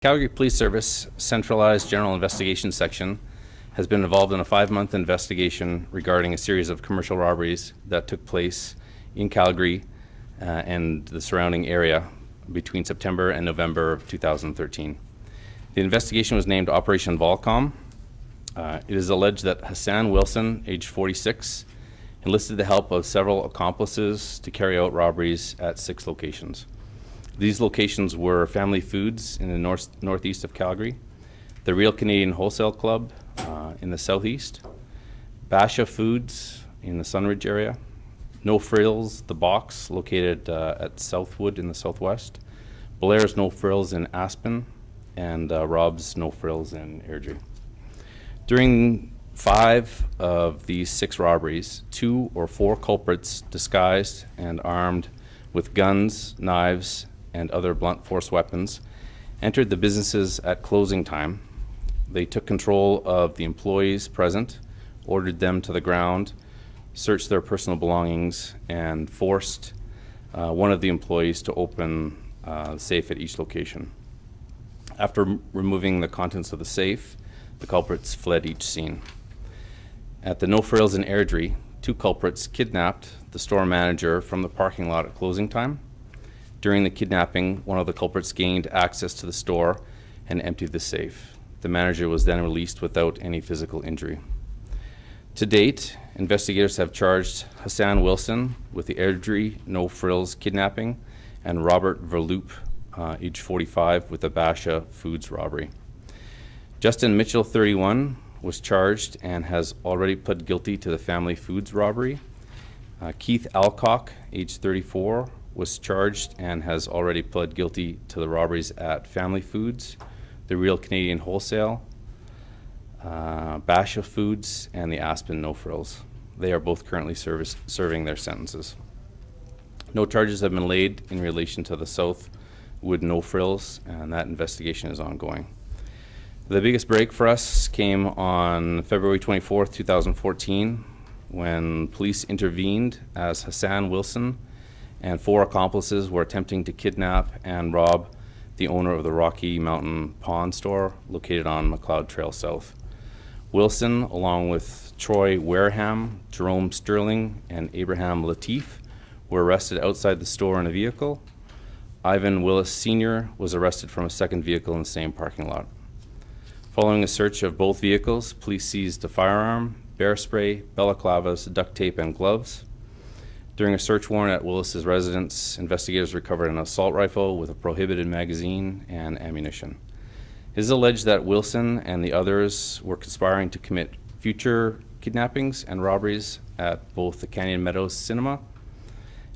Calgary Police Service Centralized General Investigation Section has been involved in a 5-month investigation regarding a series of commercial robberies that took place in Calgary and the surrounding area between September and November of 2013. The investigation was named Operation Volcom. It is alleged that Hassan Wilson, age 46, enlisted the help of several accomplices to carry out robberies at 6 locations. These locations were Family Foods in the northeast of Calgary, the Real Canadian Wholesale Club in the southeast, Basha Foods in the Sunridge area, No Frills The Box located at Southwood in the southwest, Blair's No Frills in Aspen, and Rob's No Frills in Airdrie. During 5 of these 6 robberies, 2 or 4 culprits disguised and armed with guns, knives, and other blunt force weapons entered the businesses at closing time. They took control of the employees present, ordered them to the ground, searched their personal belongings, and forced one of the employees to open the safe at each location. After removing the contents of the safe, the culprits fled each scene. At the No Frills in Airdrie, 2 culprits kidnapped the store manager from the parking lot at closing time. During the kidnapping, one of the culprits gained access to the store and emptied the safe. The manager was then released without any physical injury. To date, investigators have charged Hassan Wilson with the Airdrie No Frills kidnapping and Robert Verloop, age 45, with the Basha Foods robbery. Justin Mitchell, 31, was charged and has already pled guilty to the Family Foods robbery. Keith Alcock, age 34, was charged and has already pled guilty to the robberies at Family Foods, the Real Canadian Wholesale, Basha Foods, and the Aspen No Frills. They are both currently serving their sentences. No charges have been laid in relation to the Southwood No Frills, and that investigation is ongoing. The biggest break for us came on February 24th, 2014, when police intervened as Hassan Wilson and 4 accomplices were attempting to kidnap and rob the owner of the Rocky Mountain Pawn Store located on McLeod Trail South. Wilson, along with Troy Wareham, Jerome Sterling, and Abraham Latif, were arrested outside the store in a vehicle. Ivan Willis Sr. was arrested from a second vehicle in the same parking lot. Following a search of both vehicles, police seized a firearm, bear spray, balaclavas, duct tape, and gloves. During a search warrant at Willis's residence, investigators recovered an assault rifle with a prohibited magazine and ammunition. It is alleged that Wilson and the others were conspiring to commit future kidnappings and robberies at both the Canyon Meadows Cinema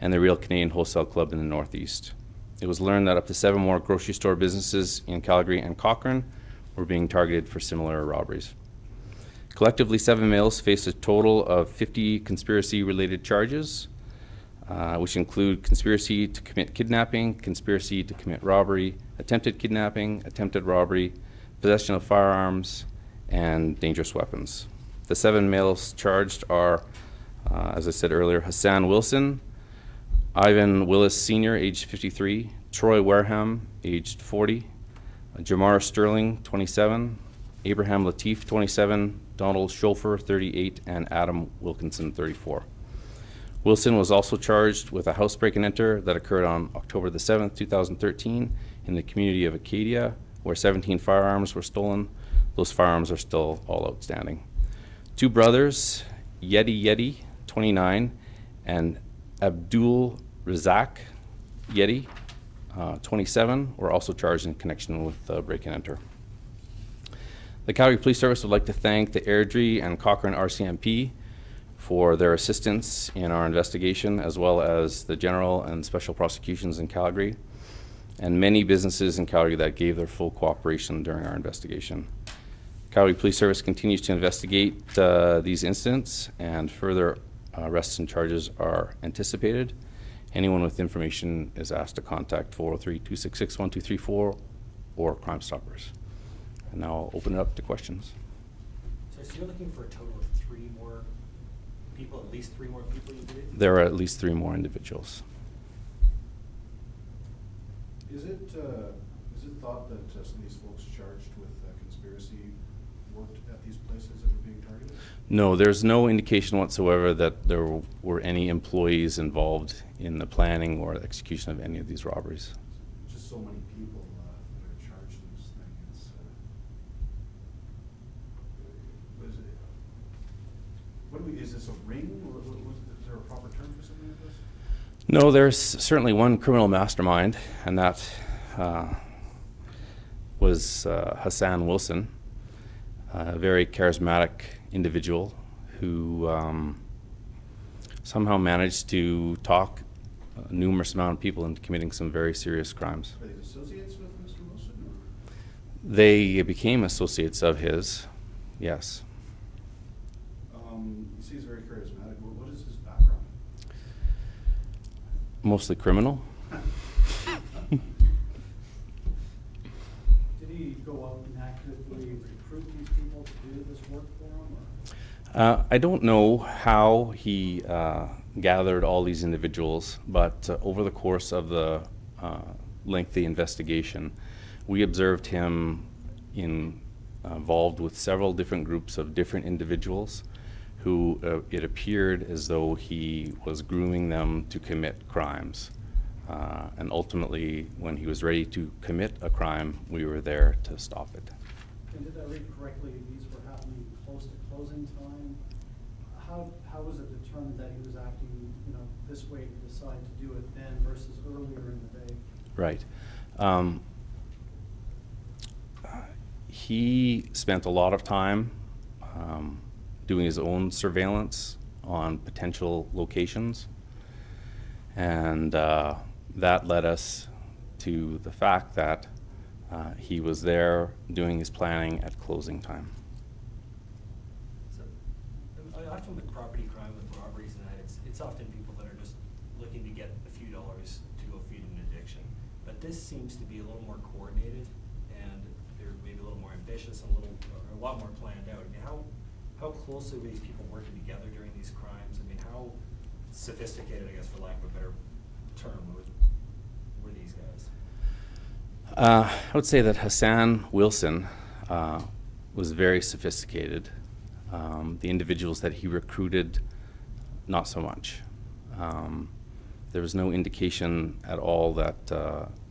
and the Real Canadian Wholesale Club in the Northeast. It was learned that up to 7 more grocery store businesses in Calgary and Cochrane were being targeted for similar robberies. Collectively, 7 males faced a total of 50 conspiracy-related charges, which include conspiracy to commit kidnapping, conspiracy to commit robbery, attempted kidnapping, attempted robbery, possession of firearms, and dangerous weapons. The 7 males charged are, as I said earlier, Hassan Wilson, Ivan Willis Sr., aged 53, Troy Wareham, aged 40, Jamar Sterling, 27, Abraham Latif, 27, Donald Schofer, 38, and Adam Wilkinson, 34. Wilson was also charged with a house break and enter that occurred on October the 7th, 2013 in the community of Acadia, where 17 firearms were stolen. Those firearms are still all outstanding. 2 brothers, Yeti, 29, and Abdul Razak Yeti, 27, were also charged in connection with break and enter. The Calgary Police Service would like to thank the Airdrie and Cochrane RCMP for their assistance in our investigation, as well as the General and Special Prosecutions in Calgary, and many businesses in Calgary that gave their full cooperation during our investigation. Calgary Police Service continues to investigate these incidents, and further arrests and charges are anticipated. Anyone with information is asked to contact 403-266-1234 or Crime Stoppers. And now I'll open it up to questions. So you're looking for a total of 3 more people, at least 3 more people you did? There are at least 3 more individuals. Is it Is it thought that some of these folks charged with conspiracy worked at these places that were being targeted? No, there's no indication whatsoever that there were any employees involved in the planning or execution of any of these robberies. Just so many people that are charged in this thing. It's, is this a ring? Is there a proper term for something like this? No, there's certainly one criminal mastermind, and that was Hassan Wilson, a very charismatic individual who somehow managed to talk a numerous amount of people into committing some very serious crimes. Are they associates with Mr. Wilson? Or? They became associates of his, yes. You see he's very charismatic. What is his background? Mostly criminal. Did he go out and actively recruit these people to do this work for him? Or? I don't know how he gathered all these individuals, but over the course of the lengthy investigation, we observed him involved with several different groups of different individuals who it appeared as though he was grooming them to commit crimes. And ultimately, when he was ready to commit a crime, we were there to stop it. And did I read correctly, these were happening close to closing time? How was it determined that he was acting, this way to decide to do it then versus earlier in the day? Right. He spent a lot of time doing his own surveillance on potential locations, and that led us to the fact that he was there doing his planning at closing time. So, often with property crime, with robberies and that, it's often people that are just looking to get a few dollars to go feed an addiction. But this seems to be a little more coordinated, and they're maybe a little more ambitious and a lot more planned out. I mean, how closely were these people working together during these crimes? I mean, how sophisticated, I guess, for lack of a better term, were these guys? I would say that Hassan Wilson was very sophisticated. The individuals that he recruited, not so much. There was no indication at all that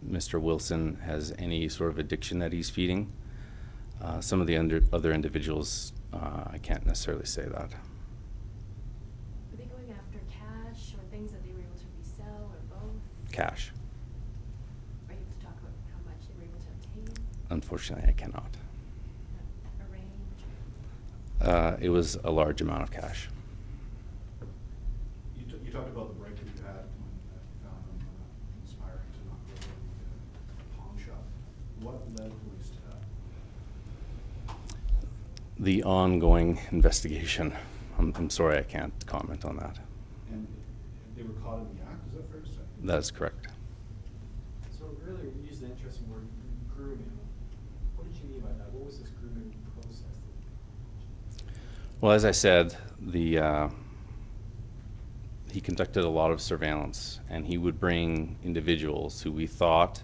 Mr. Wilson has any sort of addiction that he's feeding. Some of the other individuals, I can't necessarily say that. Were they going after cash or things that they were able to resell or both? Cash. Are you able to talk about how much they were able to obtain? Unfortunately, I cannot. A range? It was a large amount of cash. You talked about the break that you had when you found him conspiring to knock over the pawn shop. What led police to that? The ongoing investigation. I'm sorry, I can't comment on that. And they were caught in the act, is that fair to say? That is correct. So earlier you used the interesting word grooming. What did you mean by that? What was this grooming process? Well, as I said, he conducted a lot of surveillance, and he would bring individuals who we thought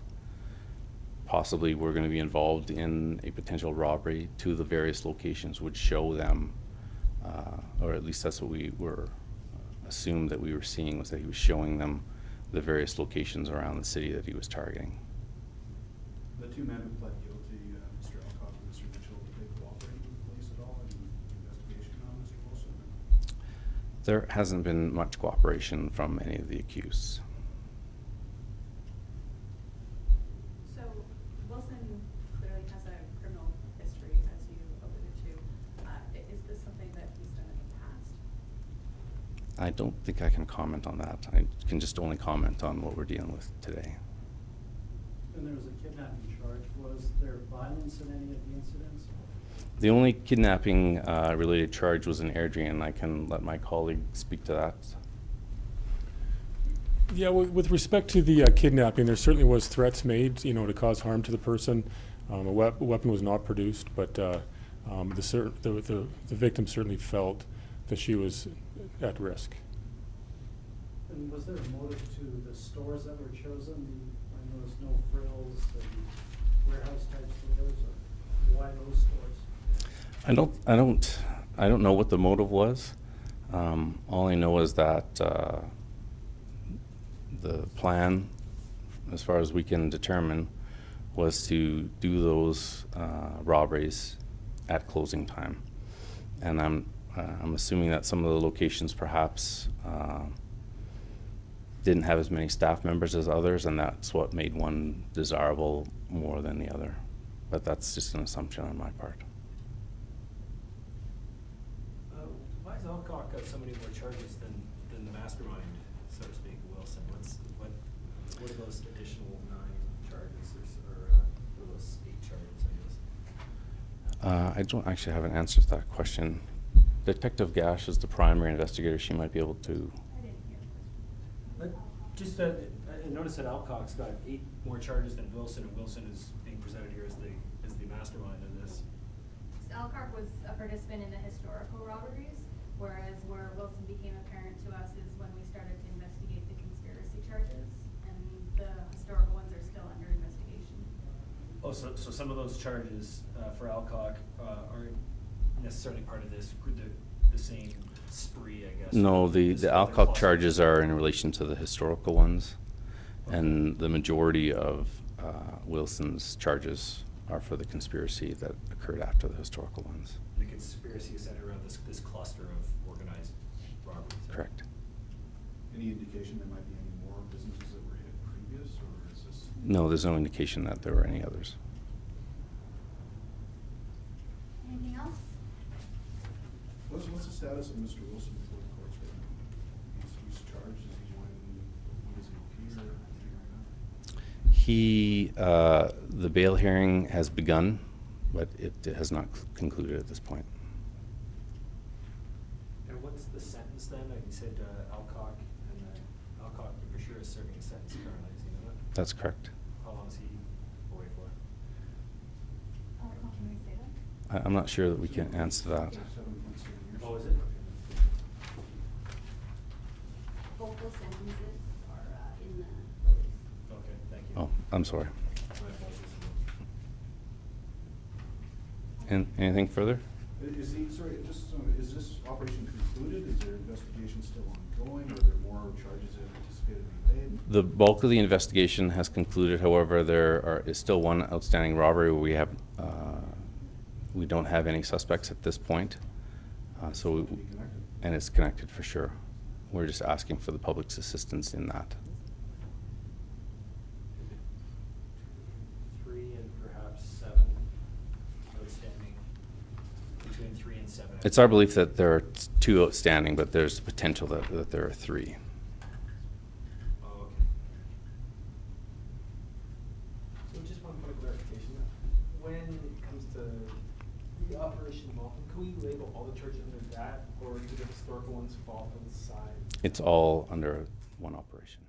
possibly were going to be involved in a potential robbery to the various locations, would show them, or at least that's what we were assumed that we were seeing, was that he was showing them the various locations around the city that he was targeting. The two men who pled guilty, Mr. Alcott and Mr. Mitchell, did they cooperate with the police at all in the investigation on Mr. Wilson? There hasn't been much cooperation from any of the accused. So Wilson clearly has a criminal history, as you alluded to. Is this something that he's done in the past? I don't think I can comment on that. I can just only comment on what we're dealing with today. And there was a kidnapping charge. Was there violence in any of the incidents? The only kidnapping related charge was in Airdrie, and I can let my colleague speak to that. Yeah, with respect to the kidnapping, there certainly was threats made, to cause harm to the person. A weapon was not produced, but the victim certainly felt that she was at risk. And was there a motive to the stores that were chosen? I noticed No Frills. warehouse type stores, or why those stores? I don't know what the motive was. All I know is that the plan, as far as we can determine, was to do those robberies at closing time. And I'm assuming that some of the locations perhaps didn't have as many staff members as others, and that's what made one desirable more than the other. But that's just an assumption on my part. Why has Alcock got so many more charges than the mastermind, so to speak, Wilson? What are those additional 9 charges, or those 8 charges, I guess? I don't actually have an answer to that question. Detective Gash is the primary investigator. She might be able to. I didn't hear the question. Just, I noticed that Alcock's got 8 more charges than Wilson, and Wilson is being presented here as the mastermind of this. Alcock was a participant in the historical robberies, whereas where Wilson became apparent to us is when we started to investigate the conspiracy charges, and the historical ones are still under investigation. Oh, so some of those charges for Alcock aren't necessarily part of this, the same spree, I guess? No, the This other Alcock cluster. charges are in relation to the historical ones, and the majority of Wilson's charges are for the conspiracy that occurred after the historical ones. The conspiracy is centered around this cluster of organized robberies. Correct. Any indication there might be any more businesses that were hit previous, or is this? No, there's no indication that there were any others. Anything else? What's the status of Mr. Wilson before the courts right now? He's charged, is he when does he appear, anything right now? The bail hearing has begun, but it has not concluded at this point. And what's the sentence then? Like you said, Alcock, and Alcock for sure is serving a sentence currently, is he not? That's correct. How long is he away for? Can we say that? I'm not sure that we can answer that. 7.7 years. Oh, is it? Both those sentences are in the release. Okay, thank you. Oh, I'm sorry. My apologies. Anything further? Is he, sorry, just, is this operation concluded? Is there investigation still ongoing? Are there more charges that are anticipated to be made? The bulk of the investigation has concluded. However, there is still one outstanding robbery where we don't have any suspects at this point. Could be connected. And it's connected for sure. We're just asking for the public's assistance in that. 3 and perhaps 7 outstanding, between 3 and 7. It's our belief that there are 2 outstanding, but there's potential that there are 3. Oh, okay. So just one point of clarification. When it comes to the Operation Volcom, can we label all the churches under that, or do the historical ones fall outside? It's all under one operation.